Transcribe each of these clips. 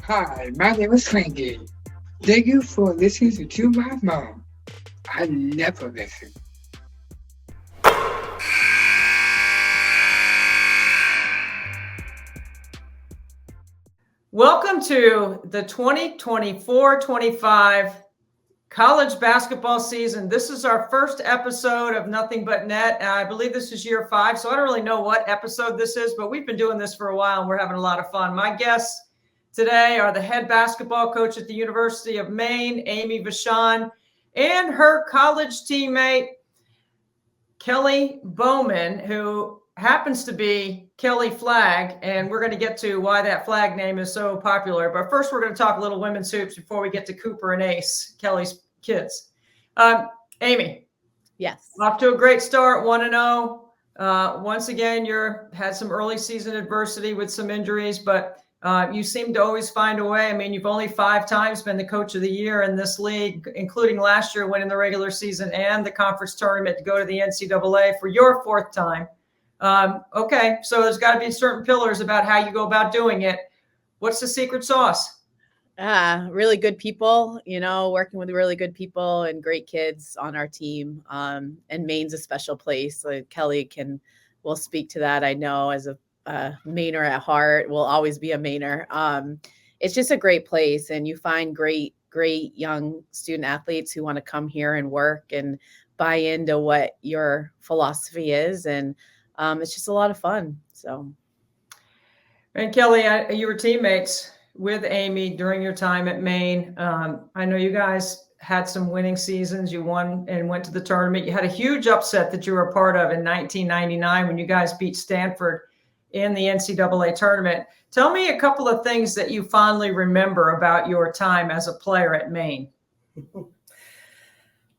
Hi, my name is Frankie. Thank you for listening to my mom. I never listen. Welcome to the 2024-25 college basketball season. This is our first episode of Nothing But Net. I believe this is year 5, so I don't really know what episode this is, but we've been doing this for a while and we're having a lot of fun. My guests today are the head basketball coach at the University of Maine, Amy Vachon, and her college teammate, Kelly Bowman, who happens to be Kelly Flagg, and we're going to get to why that Flagg name is so popular. But first, we're going to talk a little women's hoops before we get to Cooper and Ace, Kelly's kids. Amy. Yes. Off to a great start, 1-0. Once again, had some early season adversity with some injuries, but you seem to always find a way. I mean, you've only 5 times been the coach of the year in this league, including last year winning the regular season and the conference tournament to go to the NCAA for your 4th time. Okay, so there's got to be certain pillars about how you go about doing it. What's the secret sauce? Really good people, working with really good people and great kids on our team. And Maine's a special place. Kelly will speak to that. I know as a Mainer at heart, will always be a Mainer. It's just a great place, and you find great young student athletes who want to come here and work and buy into what your philosophy is, and it's just a lot of fun. So, and Kelly, you were teammates with Amy during your time at Maine. I know you guys had some winning seasons. You won and went to the tournament. You had a huge upset that you were a part of in 1999 when you guys beat Stanford in the NCAA tournament. Tell me a couple of things that you fondly remember about your time as a player at Maine.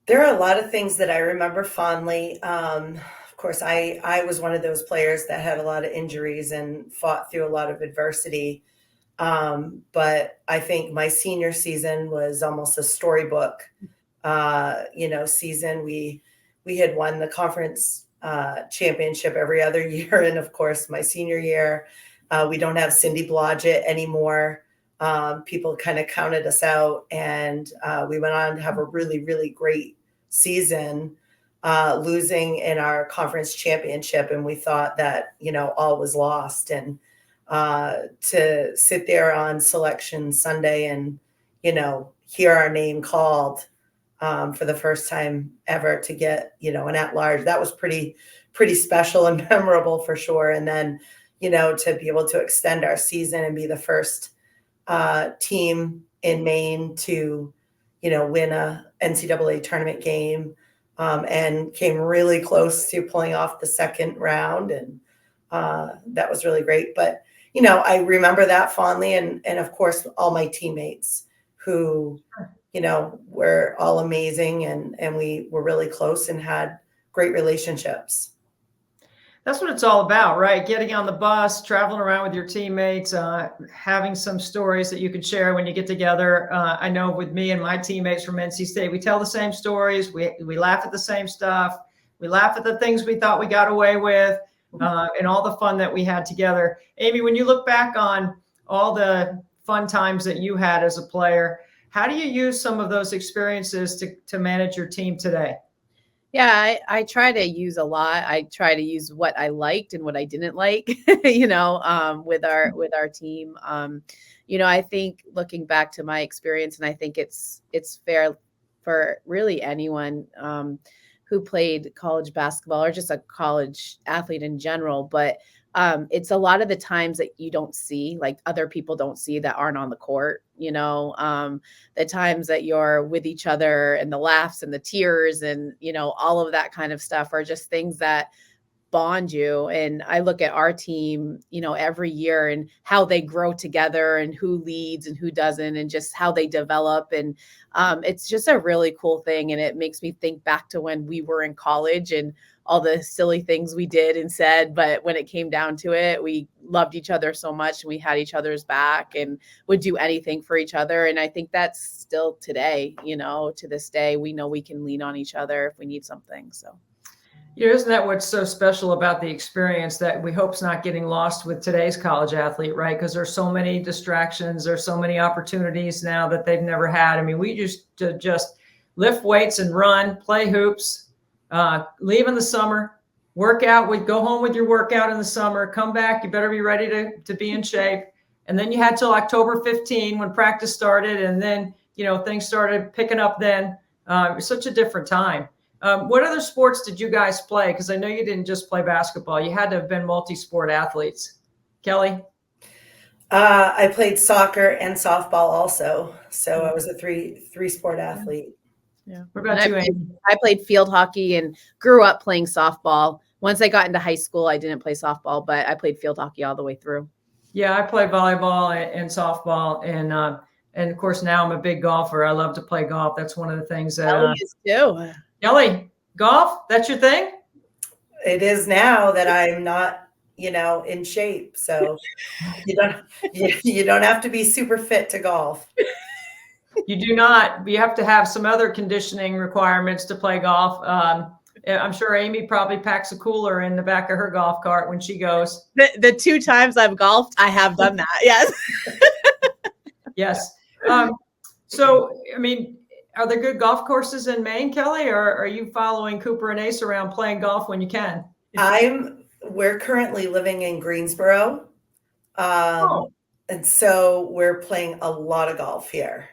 There are a lot of things that I remember fondly. Of course, I was one of those players that had a lot of injuries and fought through a lot of adversity. But I think my senior season was almost a storybook, season. We had won the conference championship every other year. And of course, my senior year, we don't have Cindy Blodgett anymore. People kind of counted us out, and we went on to have a really, really great season, losing in our conference championship. And we thought that, all was lost. And to sit there on selection Sunday and, hear our name called for the first time ever to get, an at-large, that was pretty special and memorable for sure. And then, to be able to extend our season and be the first team in Maine to, win a NCAA tournament game, and came really close to pulling off the second round. And that was really great. But, I remember that fondly. And of course, all my teammates who, were all amazing, and we were really close and had great relationships. That's what it's all about, right? Getting on the bus, traveling around with your teammates, having some stories that you can share when you get together. I know with me and my teammates from NC State, we tell the same stories. We laugh at the same stuff. We laugh at the things we thought we got away with, and all the fun that we had together. Amy, when you look back on all the fun times that you had as a player, how do you use some of those experiences to manage your team today? Yeah, I try to use a lot. I try to use what I liked and what I didn't like, with our team. I think looking back to my experience, and I think it's fair for really anyone who played college basketball or just a college athlete in general, but it's a lot of the times that you don't see, like other people don't see that aren't on the court, the times that you're with each other and the laughs and the tears and, all of that kind of stuff are just things that bond you. And I look at our team, every year and how they grow together and who leads and who doesn't and just how they develop. And it's just a really cool thing. And it makes me think back to when we were in college and all the silly things we did and said. But when it came down to it, we loved each other so much and we had each other's back and would do anything for each other. And I think that's still today, to this day, we know we can lean on each other if we need something. So. Isn't that what's so special about the experience that we hope's not getting lost with today's college athlete, right? Because there's so many distractions, there's so many opportunities now that they've never had. I mean, we used to just lift weights and run, play hoops, leave in the summer, work out. We'd go home with your workout in the summer, come back, you better be ready to be in shape. And then you had till October 15 when practice started, and then, things started picking up then. It was such a different time. What other sports did you guys play? Because I know you didn't just play basketball. You had to have been multi-sport athletes. Kelly? I played soccer and softball also. So I was a three sport athlete. Yeah. What about you, Amy? I played field hockey and grew up playing softball. Once I got into high school, I didn't play softball, but I played field hockey all the way through. Yeah, I play volleyball and softball. And of course, now I'm a big golfer. I love to play golf. That's one of the things that Kelly is too. Kelly, golf, that's your thing? It is now that I'm not, in shape. So you don't have to be super fit to golf. You do not. You have to have some other conditioning requirements to play golf. I'm sure Amy probably packs a cooler in the back of her golf cart when she goes. The 2 times I've golfed, I have done that. Yes. Yes. So, I mean, are there good golf courses in Maine, Kelly, or are you following Cooper and Ace around playing golf when you can? We're currently living in Greensboro. And so we're playing a lot of golf here.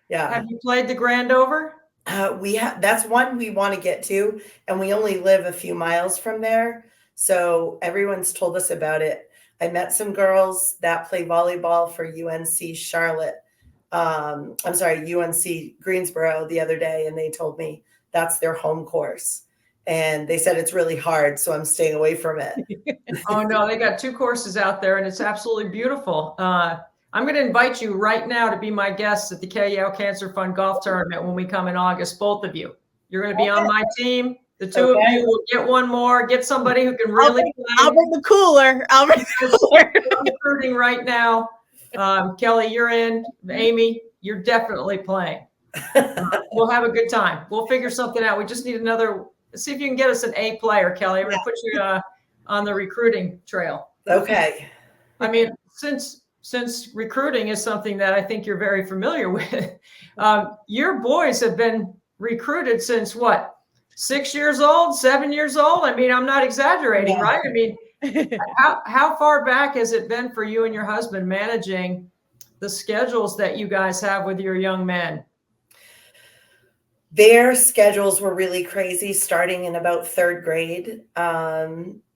Yeah. Have you played the Grand Over? That's one we want to get to, and we only live a few miles from there. So everyone's told us about it. I met some girls that play volleyball for UNC Charlotte. UNC Greensboro the other day, and they told me that's their home course. And they said it's really hard, so I'm staying away from it. Oh, no, they got 2 courses out there, and it's absolutely beautiful. I'm going to invite you right now to be my guest at the KL Cancer Fund Golf Tournament when we come in August, both of you. You're going to be on my team. The 2 of you will get one more, get somebody who can really play. I'll bring the cooler. I'm recruiting right now. Kelly, you're in. Amy, you're definitely playing. We'll have a good time. We'll figure something out. We just need see if you can get us an A player, Kelly. I'm going to put you on the recruiting trail. Okay. I mean, since recruiting is something that I think you're very familiar with, your boys have been recruited since what? 6 years old, 7 years old? I mean, I'm not exaggerating, Yeah. right? I mean, how far back has it been for you and your husband managing the schedules that you guys have with your young men? Their schedules were really crazy starting in about 3rd grade.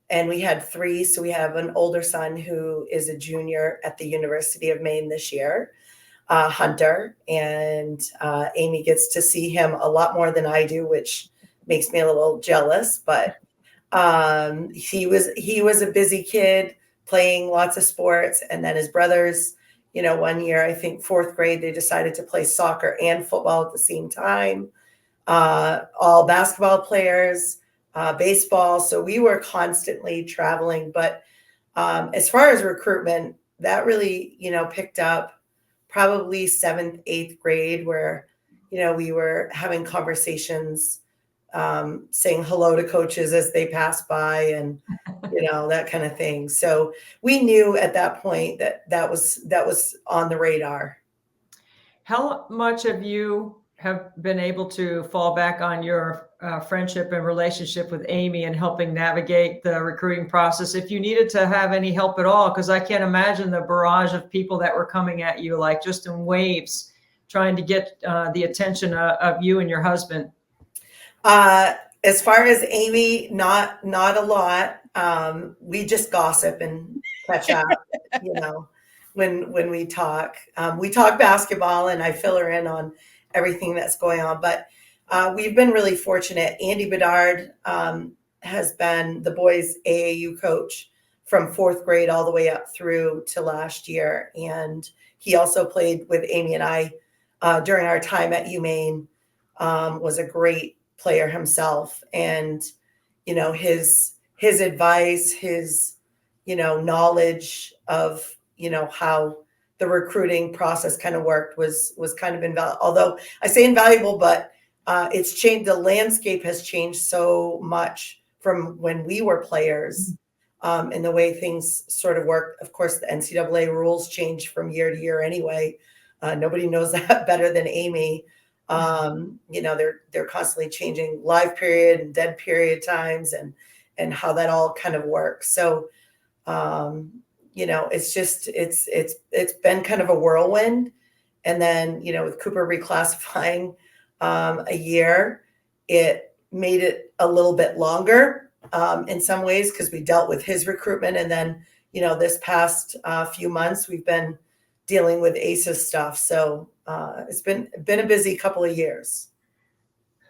And we had 3. So we have an older son who is a junior at the University of Maine this year, Hunter. And Amy gets to see him a lot more than I do, which makes me a little jealous. But he was a busy kid playing lots of sports. And then his brothers, one year, I think 4th grade, they decided to play soccer and football at the same time. All basketball players, baseball. So we were constantly traveling. But as far as recruitment, that really, picked up probably 7th, 8th grade, where, we were having conversations, saying hello to coaches as they pass by and, that kind of thing. So we knew at that point that was on the radar. How much of you have been able to fall back on your friendship and relationship with Amy and helping navigate the recruiting process, if you needed to have any help at all? Because I can't imagine the barrage of people that were coming at you, like just in waves, trying to get the attention of you and your husband. As far as Amy, not a lot. We just gossip and catch up, when we talk. We talk basketball, and I fill her in on everything that's going on. But we've been really fortunate. Andy Bedard has been the boys' AAU coach from 4th grade all the way up through to last year. And he also played with Amy and I during our time at UMaine, was a great player himself. And, his advice, his, knowledge of, how the recruiting process kind of worked was kind of invaluable. Although I say invaluable, but it's changed. The landscape has changed so much from when we were players, and the way things sort of work. Of course, the NCAA rules change from year to year anyway. Nobody knows that better than Amy. They're constantly changing live period and dead period times and how that all kind of works. So, it's been kind of a whirlwind. And then, with Cooper reclassifying a year, it made it a little bit longer in some ways because we dealt with his recruitment. And then, this past few months, we've been dealing with ACES stuff. So it's been a busy couple of years.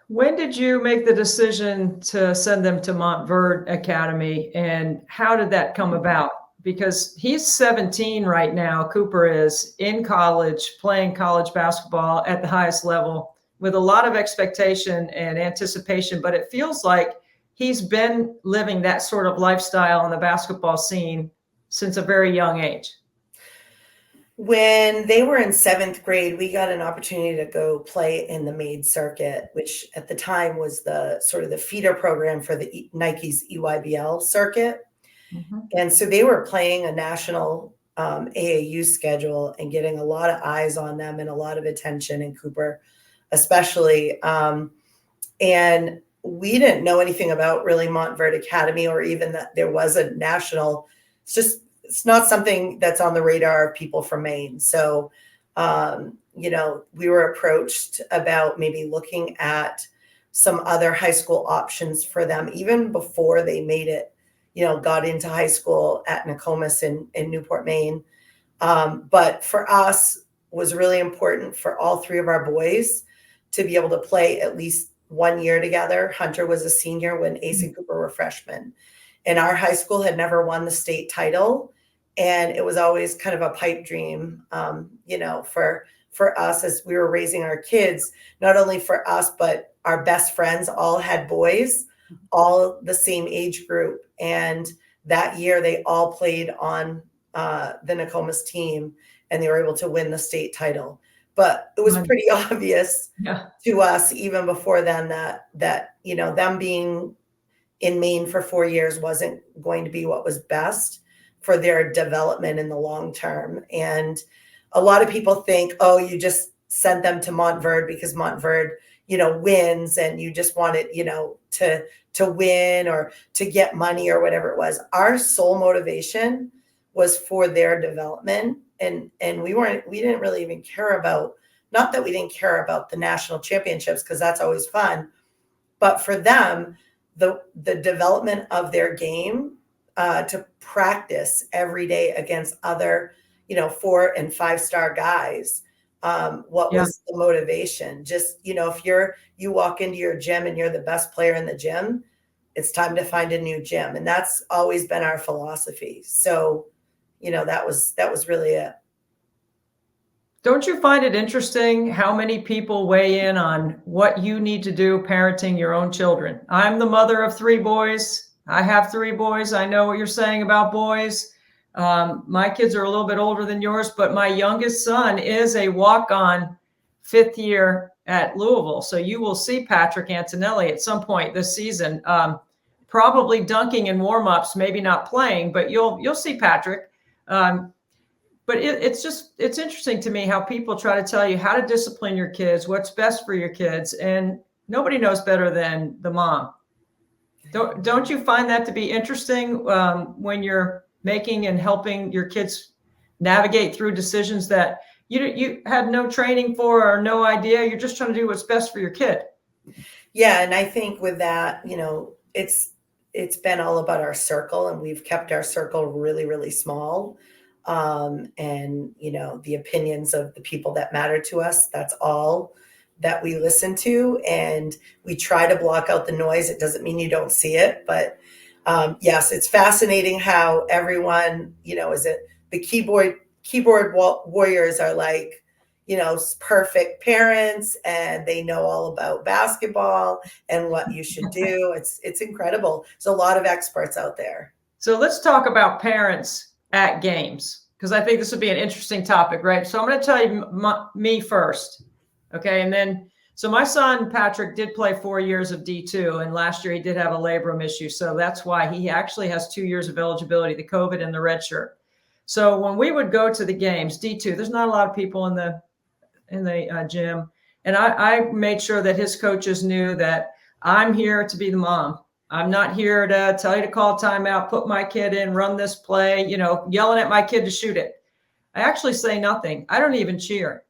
When did you make the decision to send them to Montverde Academy, and how did that come about? Because he's 17 right now, Cooper is, in college, playing college basketball at the highest level with a lot of expectation and anticipation, but it feels like he's been living that sort of lifestyle on the basketball scene since a very young age. When they were in 7th grade, we got an opportunity to go play in the Maine circuit, which at the time was the sort of the feeder program for the Nike's EYBL circuit. Mm-hmm. And so they were playing a national AAU schedule and getting a lot of eyes on them and a lot of attention, in Cooper especially. And we didn't know anything about really Montverde Academy, or even that there was a national. It's not something that's on the radar of people from Maine. So, we were approached about maybe looking at some other high school options for them, even before they made it, got into high school at Nokomis in Newport, Maine. But for us, was really important for all 3 of our boys to be able to play at least 1 year together. Hunter was a senior when Ace and Cooper were freshmen. And our high school had never won the state title. And it was always kind of a pipe dream, for us as we were raising our kids, not only for us, but our best friends all had boys, all the same age group. And that year they all played on the Nokomis team, and they were able to win the state title. But it was pretty obvious to us even before then that them being in Maine for 4 years wasn't going to be what was best for their development in the long term. And a lot of people think, oh, you just sent them to Montverde because Montverde, wins, and you just wanted, to win or to get money or whatever it was. Our sole motivation was for their development. And we didn't really even care about, not that we didn't care about the national championships, because that's always fun, but for them, the development of their game, to practice every day against other, 4 and 5 star guys. Was the motivation? Just, if you walk into your gym and you're the best player in the gym, it's time to find a new gym. And that's always been our philosophy. So, that was really it. Don't you find it interesting how many people weigh in on what you need to do parenting your own children? I'm the mother of 3 boys. I have 3 boys. I know what you're saying about boys. My kids are a little bit older than yours, but my youngest son is a walk-on 5th year at Louisville. So you will see Patrick Antonelli at some point this season, probably dunking in warm-ups, maybe not playing, but you'll see Patrick. But it's interesting to me how people try to tell you how to discipline your kids, what's best for your kids, and nobody knows better than the mom. Don't you find that to be interesting when you're making and helping your kids navigate through decisions that you had no training for or no idea? You're just trying to do what's best for your kid. Yeah, and I think with that, it's been all about our circle, and we've kept our circle really, really small. And the opinions of the people that matter to us, that's all that we listen to, and we try to block out the noise. It doesn't mean you don't see it, but yes, it's fascinating how everyone, is it the keyboard warriors are like, perfect parents, and they know all about basketball and what you should do. It's incredible. There's a lot of experts out there. So let's talk about parents at games, because I think this would be an interesting topic, right? So I'm going to tell you me first. Okay. And then So my son, Patrick, did play 4 years of D2, and last year he did have a labrum issue. So that's why he actually has 2 years of eligibility, the COVID and the red shirt. So when we would go to the games, D2, there's not a lot of people in the gym. And I made sure that his coaches knew that I'm here to be the mom. I'm not here to tell you to call timeout, put my kid in, run this play, yelling at my kid to shoot it. I actually say nothing. I don't even cheer.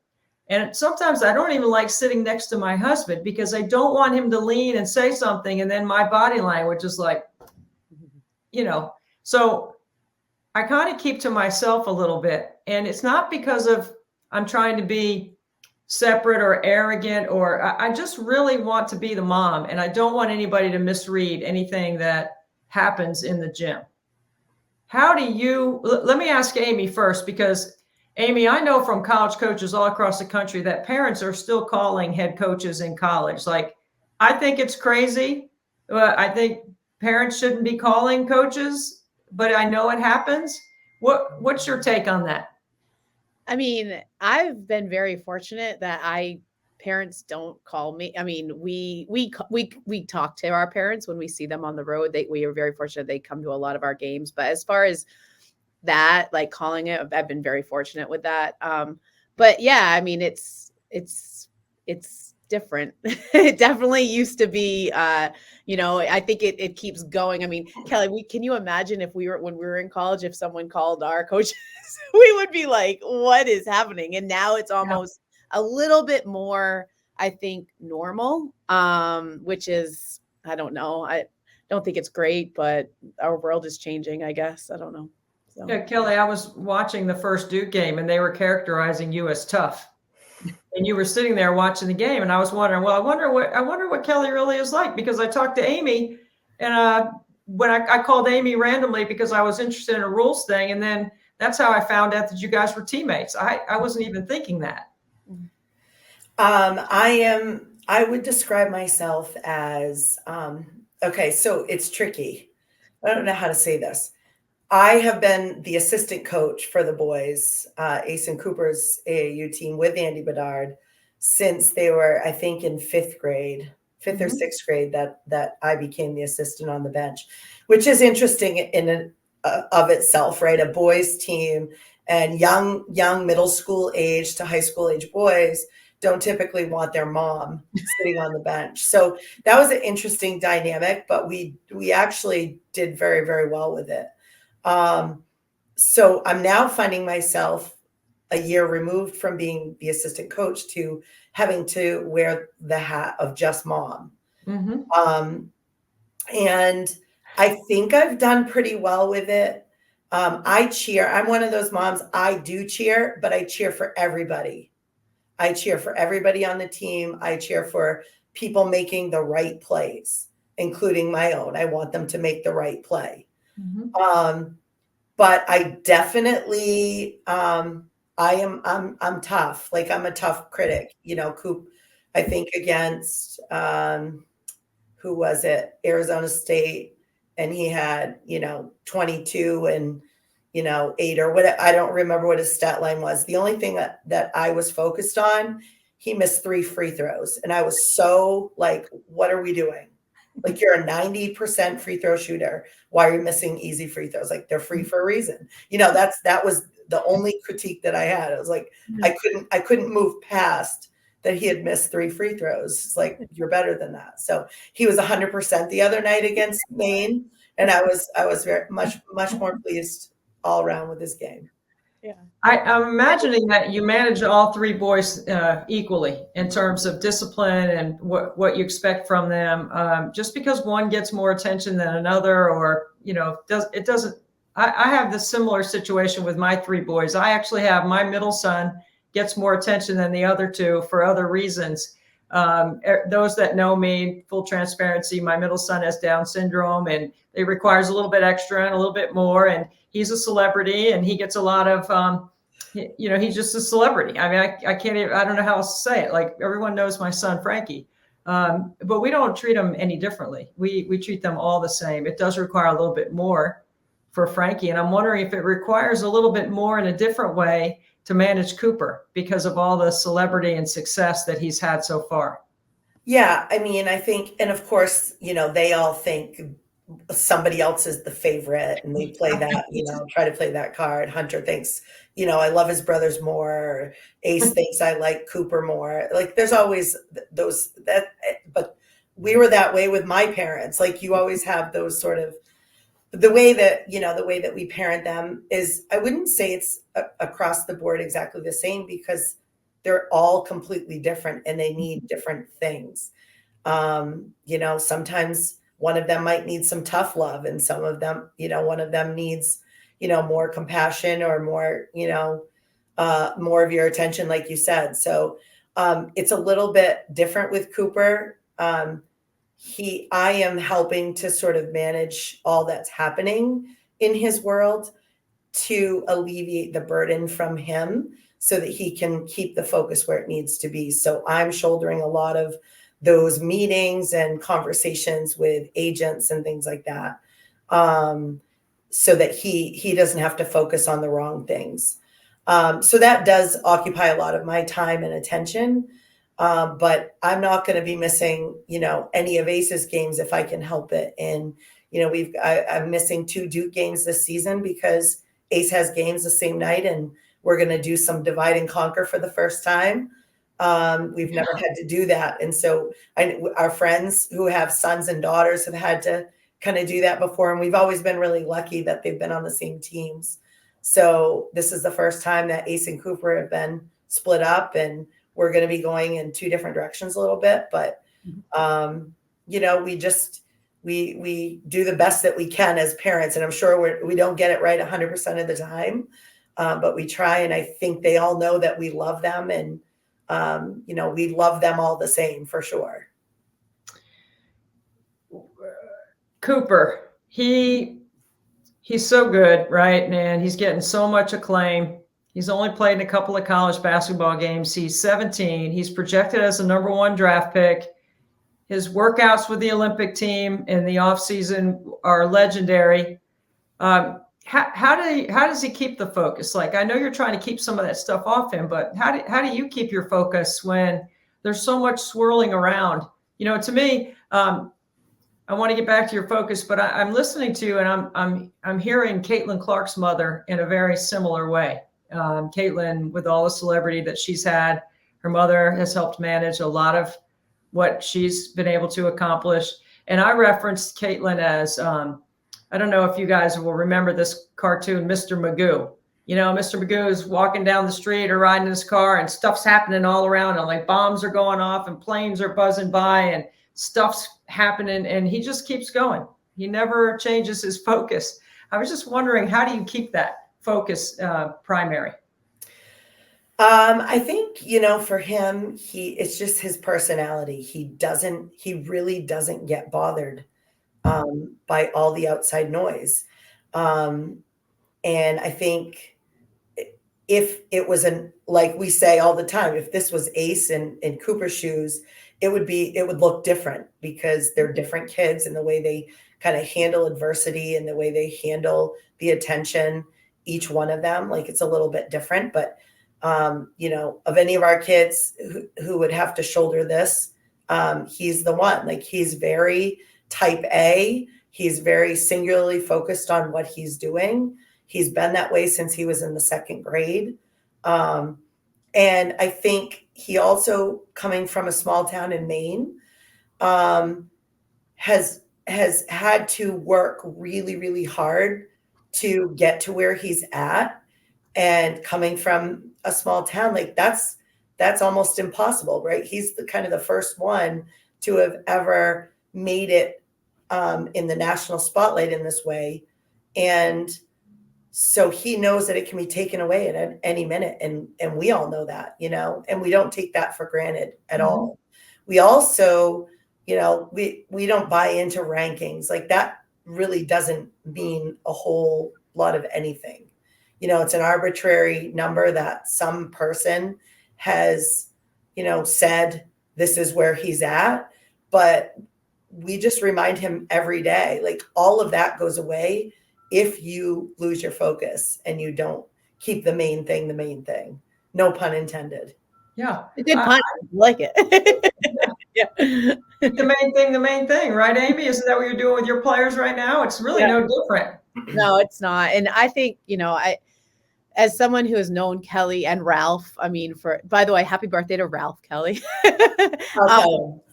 And sometimes I don't even like sitting next to my husband because I don't want him to lean and say something. And then my body language is like, so I kind of keep to myself a little bit. And it's not because of I'm trying to be separate or arrogant, or I just really want to be the mom. And I don't want anybody to misread anything that happens in the gym. Let me ask Amy first, because Amy, I know from college coaches all across the country that parents are still calling head coaches in college. Like, I think it's crazy. I think parents shouldn't be calling coaches, but I know it happens. What's your take on that? I mean, I've been very fortunate that parents don't call me. I mean, we talk to our parents when we see them on the road. We are very fortunate they come to a lot of our games. But as far as that, like calling it, I've been very fortunate with that. But yeah, I mean, it's different. It definitely used to be, I think it keeps going. I mean, Kelly, can you imagine when we were in college, if someone called our coaches, we would be like, what is happening? And now it's almost a little bit more, I think, normal, which is, I don't know. I don't think it's great, but our world is changing, I guess. I don't know. So. Yeah, Kelly, I was watching the first Duke game and they were characterizing you as tough. And you were sitting there watching the game, and I was wondering, well, I wonder what Kelly really is like, because I talked to Amy, and when I called Amy randomly because I was interested in a rules thing, and then that's how I found out that you guys were teammates. I wasn't even thinking that. I would describe myself as okay. So it's tricky. I don't know how to say this. I have been the assistant coach for the boys, Ace and Cooper's AAU team with Andy Bedard since they were, I think, in fifth or sixth grade, that I became the assistant on the bench, which is interesting in and of itself, right? A boys team and young middle school age to high school age boys don't typically want their mom sitting on the bench. So that was an interesting dynamic, but we actually did very, very well with it. So I'm now finding myself a year removed from being the assistant coach to having to wear the hat of just mom. Mm-hmm. And I think I've done pretty well with it. I cheer. I'm one of those moms. I do cheer, but I cheer for everybody. I cheer for everybody on the team. I cheer for people making the right plays, including my own. I want them to make the right play. Mm-hmm. But I definitely, I'm tough. Like, I'm a tough critic, Coop, I think against, who was it? Arizona State. And he had, 22 and, 8 or what, I don't remember what his stat line was. The only thing that I was focused on, he missed 3 free throws. And I was so like, what are we doing? Like, you're a 90% free throw shooter. Why are you missing easy free throws? Like, they're free for a reason. That was the only critique that I had. I was like, I couldn't move past that he had missed 3 free throws. It's like, you're better than that. So he was 100% the other night against Maine. And I was very much more pleased all around with this game. Yeah. I'm imagining that you manage all 3 boys equally in terms of discipline and what you expect from them. Just because one gets more attention than another, or, it doesn't. I have this similar situation with my 3 boys. I actually have my middle son gets more attention than the other 2 for other reasons. Those that know me, full transparency, my middle son has Down syndrome, and it requires a little bit extra and a little bit more. And he's a celebrity, and he gets a lot of, he's just a celebrity. I mean, I can't even, I don't know how else to say it. Like, everyone knows my son, Frankie, but we don't treat them any differently. We treat them all the same. It does require a little bit more for Frankie. And I'm wondering if it requires a little bit more in a different way to manage Cooper because of all the celebrity and success that he's had so far. Yeah, I mean, I think, and of course, they all think somebody else is the favorite and they play that, try to play that card. Hunter thinks, I love his brothers more. Or Ace thinks I like Cooper more. Like there's always those but we were that way with my parents. Like you always have those sort of, the way that we parent them is, I wouldn't say it's across the board exactly the same, because they're all completely different and they need different things. Sometimes one of them might need some tough love, and some of them, one of them needs, more compassion or more, more of your attention, like you said. So it's a little bit different with Cooper. I am helping to sort of manage all that's happening in his world to alleviate the burden from him so that he can keep the focus where it needs to be. So I'm shouldering a lot of those meetings and conversations with agents and things like that, so that he doesn't have to focus on the wrong things. So that does occupy a lot of my time and attention. But I'm not going to be missing, any of Ace's games if I can help it. And, I'm missing 2 Duke games this season because Ace has games the same night, and we're going to do some divide and conquer for the first time. We've never had to do that. And so our friends who have sons and daughters have had to kind of do that before. And we've always been really lucky that they've been on the same teams. So this is the first time that Ace and Cooper have been split up, and we're going to be going in 2 different directions a little bit, but, we do the best that we can as parents. And I'm sure we don't get it right 100% of the time, but we try. And I think they all know that we love them, and, we love them all the same, for sure. Cooper, he's so good, right, man? He's getting so much acclaim. He's only played in a couple of college basketball games. He's 17. He's projected as a number 1 draft pick. His workouts with the Olympic team in the offseason are legendary. How does he keep the focus? Like, I know you're trying to keep some of that stuff off him, but how do you keep your focus when there's so much swirling around? To me, I want to get back to your focus, but I'm listening to you, and I'm hearing Caitlin Clark's mother in a very similar way. Caitlin, with all the celebrity that she's had, her mother has helped manage a lot of what she's been able to accomplish. And I referenced Caitlin as, I don't know if you guys will remember this cartoon, Mr. Magoo. Mr. Magoo is walking down the street or riding in his car, and stuff's happening all around him. Like bombs are going off and planes are buzzing by and stuff's happening, and he just keeps going. He never changes his focus. I was just wondering, how do you keep that focus primary? I think, for him, it's just his personality. He really doesn't get bothered by all the outside noise. And I think if it was like we say all the time, if this was Ace in Cooper's shoes, it would look different, because they're different kids, and the way they kind of handle adversity and the way they handle the attention, each one of them, like it's a little bit different. But of any of our kids who would have to shoulder this, he's the one. Like, he's very type A. He's very singularly focused on what he's doing. He's been that way since he was in the 2nd grade. And I think he also, coming from a small town in Maine, has had to work really, really hard to get to where he's at. And coming from a small town, like that's almost impossible, right? He's the first one to have ever made it in the national spotlight in this way. And so he knows that it can be taken away at any minute. And we all know that, and we don't take that for granted at all. We also, we don't buy into rankings. Like, that really doesn't mean a whole lot of anything. It's an arbitrary number that some person has, said this is where he's at, but we just remind him every day, like, all of that goes away if you lose your focus and you don't keep the main thing. No pun intended. Yeah. A good pun. I like it. Yeah. The main thing, right, Amy? Isn't that what you're doing with your players right now? It's really no different. No, it's not. And I think, as someone who has known Kelly and Ralph, by the way, happy birthday to Ralph Kelly.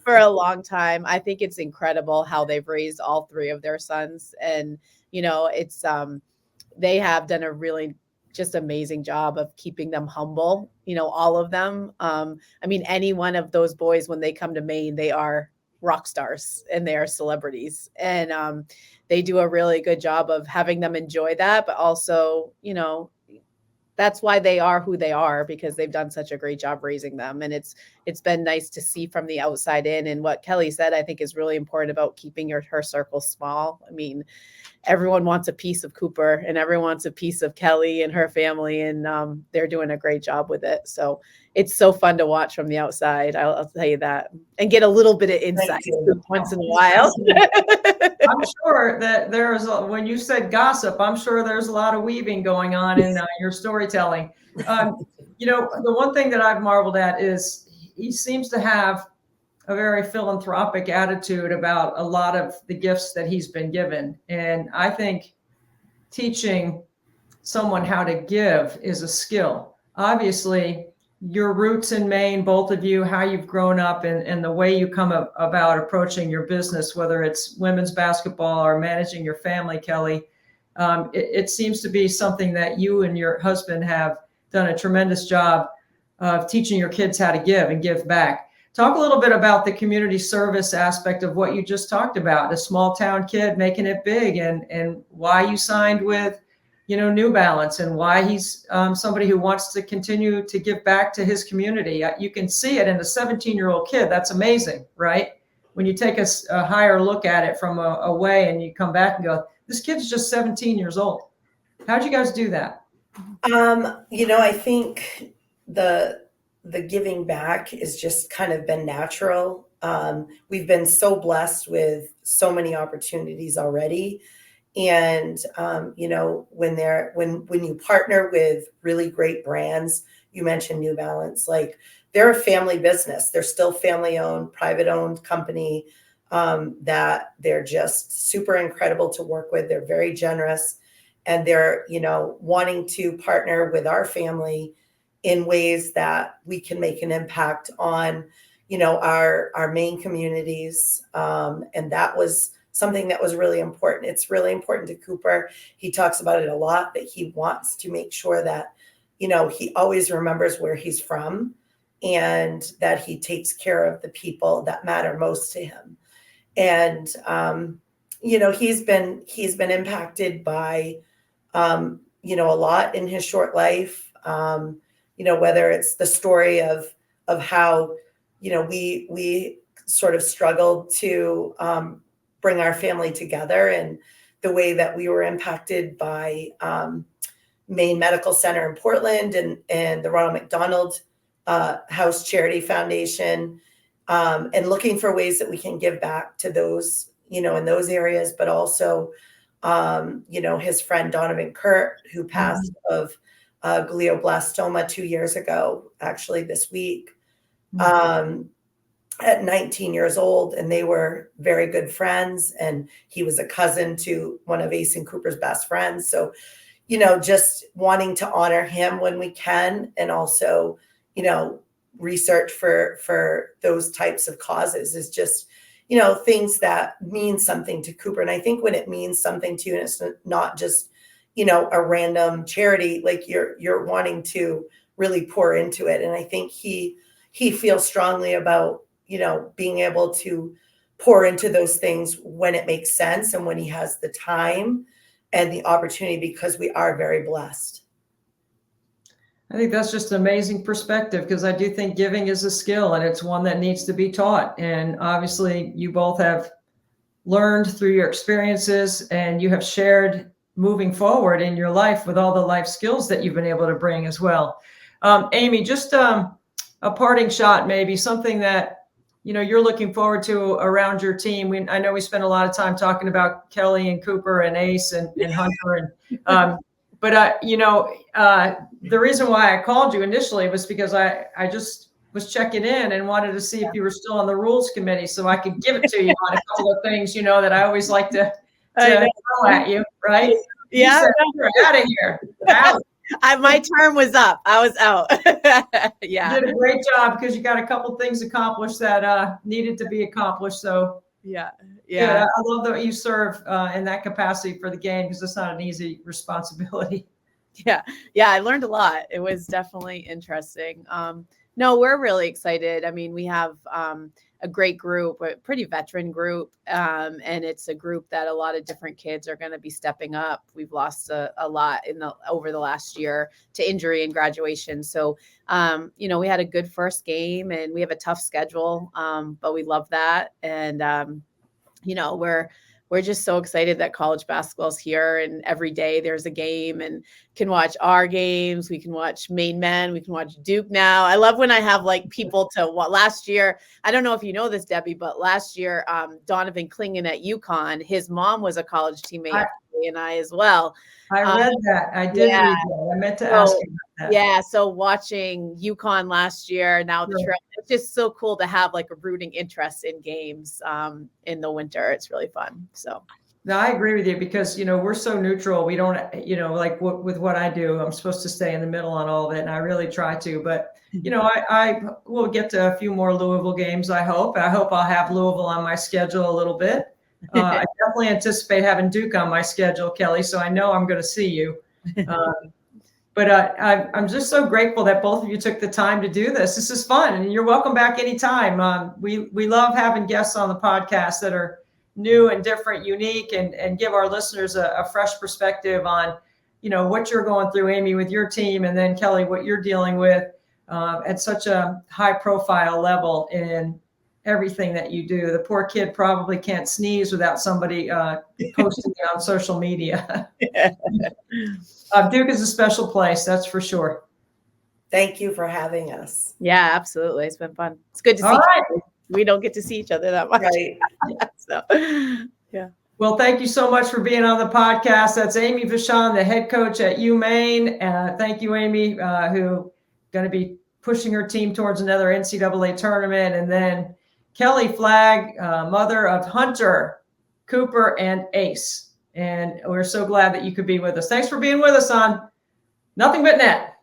For a long time. I think it's incredible how they've raised all three of their sons. And, it's, they have done a really just amazing job of keeping them humble, all of them. Any one of those boys, when they come to Maine, they are rock stars and they are celebrities. And they do a really good job of having them enjoy that, but also, that's why they are who they are, because they've done such a great job raising them. And it's been nice to see from the outside in. And what Kelly said, I think, is really important about keeping her circle small. Everyone wants a piece of Cooper and everyone wants a piece of Kelly and her family. And they're doing a great job with it. So it's so fun to watch from the outside. I'll tell you that, and get a little bit of insight once in a while. I'm sure that when you said gossip, I'm sure there's a lot of weaving going on in your storytelling. The one thing that I've marveled at is he seems to have a very philanthropic attitude about a lot of the gifts that he's been given. And I think teaching someone how to give is a skill. Obviously, your roots in Maine, both of you, how you've grown up and the way you come about approaching your business, whether it's women's basketball or managing your family, Kelly, it seems to be something that you and your husband have done a tremendous job of teaching your kids how to give and give back. Talk a little bit about the community service aspect of what you just talked about, a small town kid making it big, and why you signed with New Balance, and why he's somebody who wants to continue to give back to his community. You can see it in a 17-year-old kid. That's amazing, right? When you take a higher look at it from away and you come back and go, this kid's just 17 years old. How'd you guys do that? I think the giving back has just kind of been natural. We've been so blessed with so many opportunities already. And, when you partner with really great brands, you mentioned New Balance, like they're a family business. They're still family owned, private owned company, that they're just super incredible to work with. They're very generous, and they're, wanting to partner with our family in ways that we can make an impact on, our Maine communities. And that was something that was really important. It's really important to Cooper. He talks about it a lot, that he wants to make sure that, he always remembers where he's from, and that he takes care of the people that matter most to him. And, he's been impacted by, a lot in his short life. Whether it's the story of how, we sort of struggled to bring our family together, and the way that we were impacted by Maine Medical Center in Portland and the Ronald McDonald House Charity Foundation, and looking for ways that we can give back to those, in those areas, but also, his friend Donovan Kurt, who passed of glioblastoma 2 years ago, actually this week, at 19 years old, and they were very good friends. And he was a cousin to one of Ace and Cooper's best friends. So, just wanting to honor him when we can, and also, research for those types of causes is just, things that mean something to Cooper. And I think when it means something to you, and it's not just, a random charity, like you're wanting to really pour into it. And I think he feels strongly about, being able to pour into those things when it makes sense and when he has the time and the opportunity, because we are very blessed. I think that's just an amazing perspective, because I do think giving is a skill, and it's one that needs to be taught. And obviously you both have learned through your experiences, and you have shared moving forward in your life with all the life skills that you've been able to bring as well. Amy, just a parting shot, maybe something that, you're looking forward to around your team. I know we spent a lot of time talking about Kelly and Cooper and Ace and Hunter. But the reason why I called you initially was because I just was checking in and wanted to see if you were still on the rules committee so I could give it to you on a couple of things, that I always like to throw at you, right? Yeah. You said, you're out of here. Out. My term was up. I was out. Yeah. You did a great job because you got a couple things accomplished that needed to be accomplished. So yeah. I love that you serve in that capacity for the game because it's not an easy responsibility. Yeah. I learned a lot. It was definitely interesting. No, we're really excited. I mean, we have a great group, a pretty veteran group. And it's a group that a lot of different kids are going to be stepping up. We've lost a lot over the last year to injury and graduation. So, we had a good first game and we have a tough schedule. But we love that. And, we're just so excited that college basketball is here and every day there's a game and can watch our games. We can watch Maine men. We can watch Duke now. I love when I have like people to watch. Last year, I don't know if you know this, Debbie, but last year, Donovan Clingan at UConn, his mom was a college teammate and I as well. I read that. I did read that. I meant to ask you about that. Yeah. So watching UConn last year, now the Trail, it's just so cool to have like a rooting interest in games in the winter. It's really fun. So. No, I agree with you because, we're so neutral. We don't, like with what I do, I'm supposed to stay in the middle on all of it. And I really try to, but, I will get to a few more Louisville games. I hope I'll have Louisville on my schedule a little bit. I definitely anticipate having Duke on my schedule, Kelly. So I know I'm going to see you. But I'm just so grateful that both of you took the time to do this. This is fun, and you're welcome back anytime. We love having guests on the podcast that are new and different, unique, and give our listeners a fresh perspective on, what you're going through, Amy, with your team, and then Kelly, what you're dealing with at such a high profile level in everything that you do. The poor kid probably can't sneeze without somebody posting it on social media. Duke is a special place, that's for sure. Thank you for having us. Yeah, absolutely. It's been fun. It's good to see you. We don't get to see each other that much. Right. So, yeah. Well, thank you so much for being on the podcast. That's Amy Vachon, the head coach at Maine. Thank you, Amy, who going to be pushing her team towards another NCAA tournament. And then Kelly Flagg, mother of Hunter, Cooper, and Ace. And we're so glad that you could be with us. Thanks for being with us on Nothing But Net.